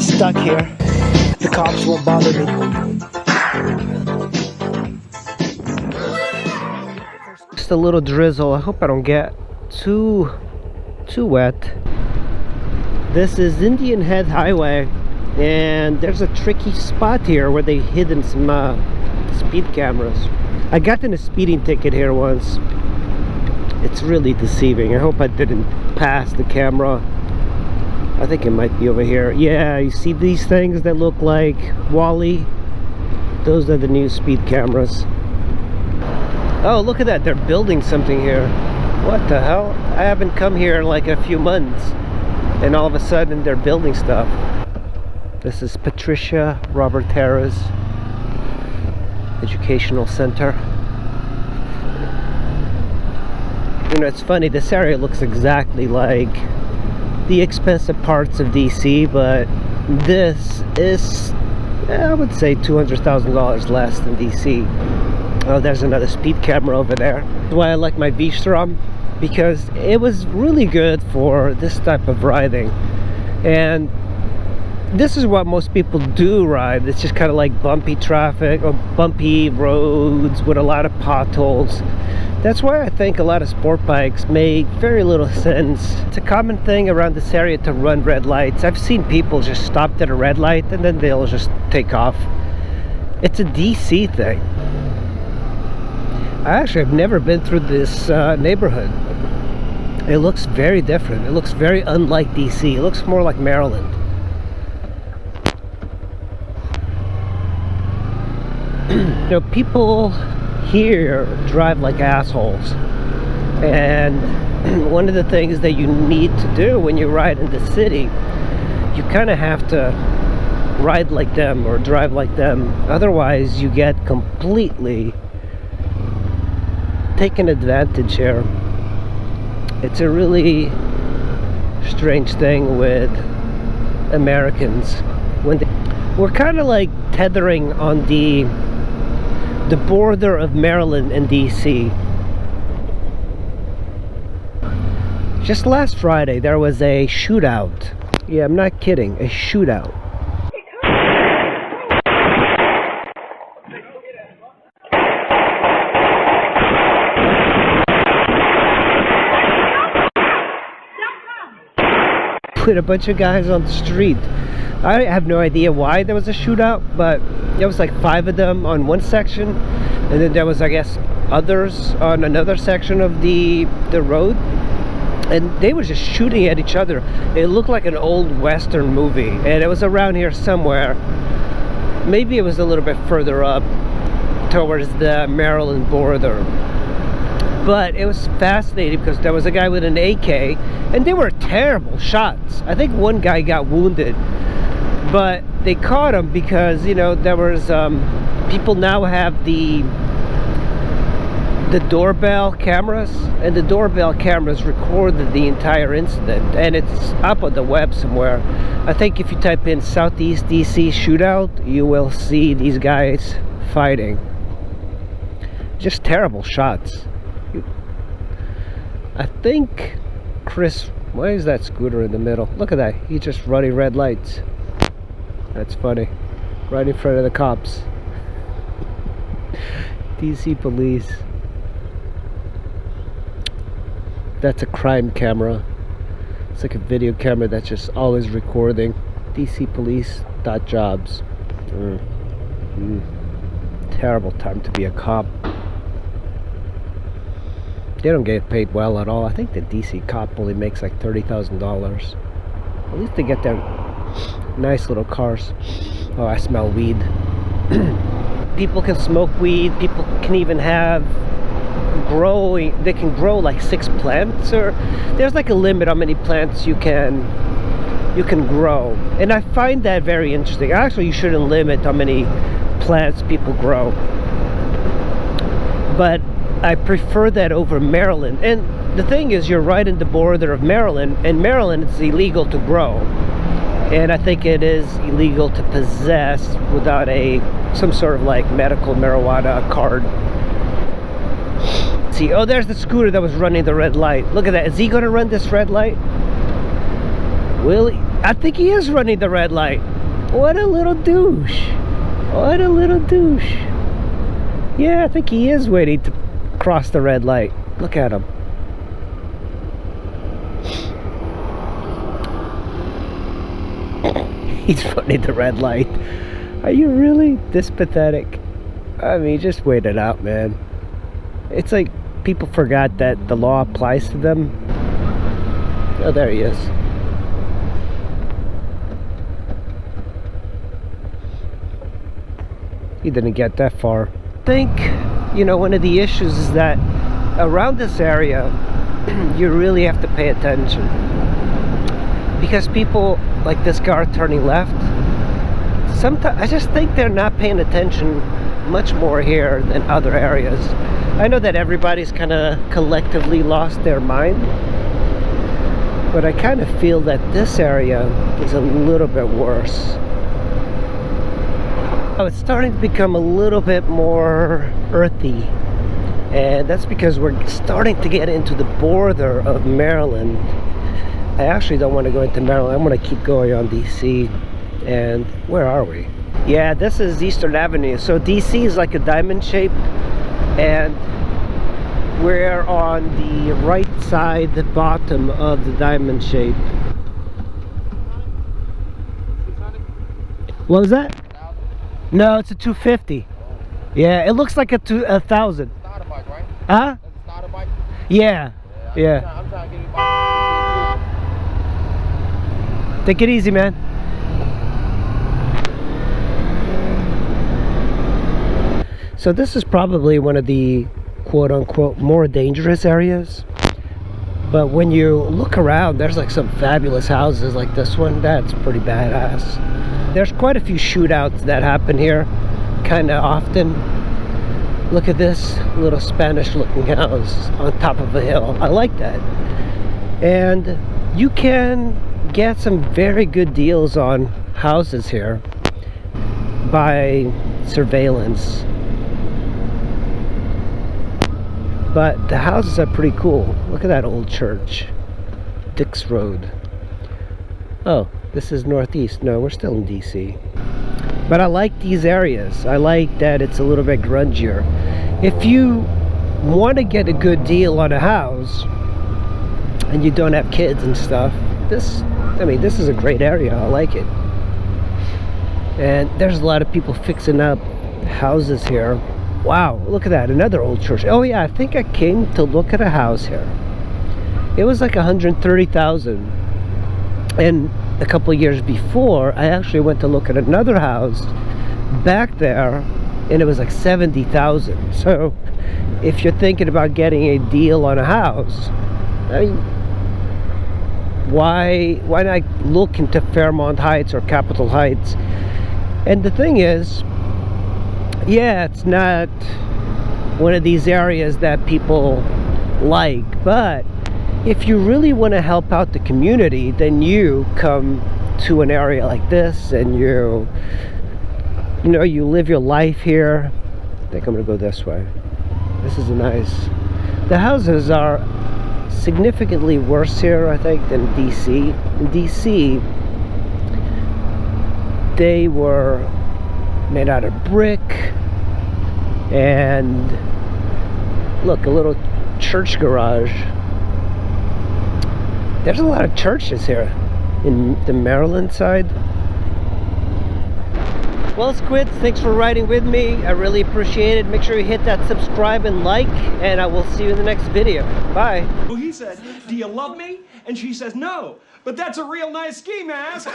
stuck here. The cops won't bother me. Just a little drizzle. I hope I don't get too wet. This is Indian Head Highway, and there's a tricky spot here where they hidden some speed cameras. I got in a speeding ticket here once. It's really deceiving. I hope I didn't pass the camera. I think it might be over here. Yeah, you see these things that look like Wall-E? Those are the new speed cameras. Oh, look at that. They're building something here. What the hell? I haven't come here in like a few months, and all of a sudden they're building stuff. This is Patricia Robert Harris Educational Center. You know, it's funny, this area looks exactly like the expensive parts of DC, but this is, I would say, $200,000 less than DC. Oh, there's another speed camera over there. That's why I like my V-Strom, because it was really good for this type of riding. And this is what most people do ride. It's just kind of like bumpy traffic or bumpy roads with a lot of potholes. That's why I think a lot of sport bikes make very little sense. It's a common thing around this area to run red lights. I've seen people just stop at a red light and then they'll just take off. It's a DC thing. I actually have never been through this neighborhood. It looks very different. It looks very unlike DC. It looks more like Maryland. You know, people here drive like assholes, and one of the things that you need to do when you ride in the city, you kind of have to ride like them or drive like them, otherwise you get completely taken advantage here. It's a really strange thing with Americans. When we're kind of like tethering on the border of Maryland and DC. Just last Friday there was a shootout. Yeah, I'm not kidding, a shootout. With a bunch of guys on the street. I have no idea why there was a shootout, but there was like 5 of them on one section, and then there was, I guess, others on another section of the road, and they were just shooting at each other. It looked like an old Western movie, and it was around here somewhere. Maybe it was a little bit further up towards the Maryland border. But it was fascinating because there was a guy with an AK, and they were terrible shots. I think one guy got wounded, but they caught him because, you know, there was people now have the doorbell cameras, and the doorbell cameras recorded the entire incident, and it's up on the web somewhere. I think if you type in Southeast DC shootout, you will see these guys fighting. Just terrible shots. I think Chris, why is that scooter in the middle? Look at that, he's just running red lights. That's funny. Right in front of the cops. DC police. That's a crime camera. It's like a video camera that's just always recording. DC police.jobs. Terrible time to be a cop. They don't get paid well at all. I think the DC cop only makes like $30,000. At least they get their nice little cars. Oh, I smell weed. People can smoke weed. People can even have growing. They can grow like 6 plants, or there's like a limit on how many plants you can grow. And I find that very interesting. Actually, you shouldn't limit how many plants people grow. But I prefer that over Maryland. And the thing is, you're right in the border of Maryland, and Maryland it's illegal to grow, and I think it is illegal to possess without some sort of like medical marijuana card. See, oh, there's the scooter that was running the red light. Look at that. Is he gonna run this red light? Will he? I think he is running the red light. What a little douche. What a little douche. Yeah, I think he is waiting to cross the red light. Look at him. He's running the red light. Are you really this pathetic? I mean, just wait it out, man. It's like people forgot that the law applies to them. Oh, there he is. He didn't get that far. I think, you know, one of the issues is that around this area, you really have to pay attention. Because people like this car turning left, sometimes I just think they're not paying attention much more here than other areas. I know that everybody's kind of collectively lost their mind, but I kind of feel that this area is a little bit worse. Oh, it's starting to become a little bit more earthy, and that's because we're starting to get into the border of Maryland. I actually don't want to go into Maryland. I'm going to keep going on DC. And where are we? Yeah, this is Eastern Avenue. So DC is like a diamond shape, and we're on the right side, the bottom of the diamond shape. What was that? No, it's a 250. Yeah, it looks like a 1,000. It's not a bike, right? Huh? It's not a bike? Yeah. Yeah. I'm trying to get you a bike. Take it easy, man. So this is probably one of the quote-unquote more dangerous areas. But when you look around, there's like some fabulous houses like this one. That's pretty badass. There's quite a few shootouts that happen here kind of often. Look at this little Spanish looking house on top of a hill. I like that. And you can get some very good deals on houses here by surveillance. But the houses are pretty cool. Look at that old church. Dix Road. Oh, this is Northeast. No, we're still in DC. But I like these areas. I like that it's a little bit grungier. If you want to get a good deal on a house and you don't have kids and stuff, this is a great area. I like it. And there's a lot of people fixing up houses here. Wow, look at that, another old church. Oh yeah, I think I came to look at a house here. It was like 130,000. And a couple years before, I actually went to look at another house back there, and it was like 70,000. So if you're thinking about getting a deal on a house, I mean, why not look into Fairmont Heights or Capitol Heights? And the thing is, yeah, it's not one of these areas that people like, but if you really want to help out the community, then you come to an area like this and you live your life here. I think I'm gonna go this way. This is nice. The houses are significantly worse here, I think, than DC. In DC, they were made out of brick, and look, a little church garage. There's a lot of churches here in the Maryland side. Well, Squids, thanks for riding with me. I really appreciate it. Make sure you hit that subscribe and like, and I will see you in the next video. Bye. Well, he said, "Do you love me?" And she says, "No, but that's a real nice ski mask."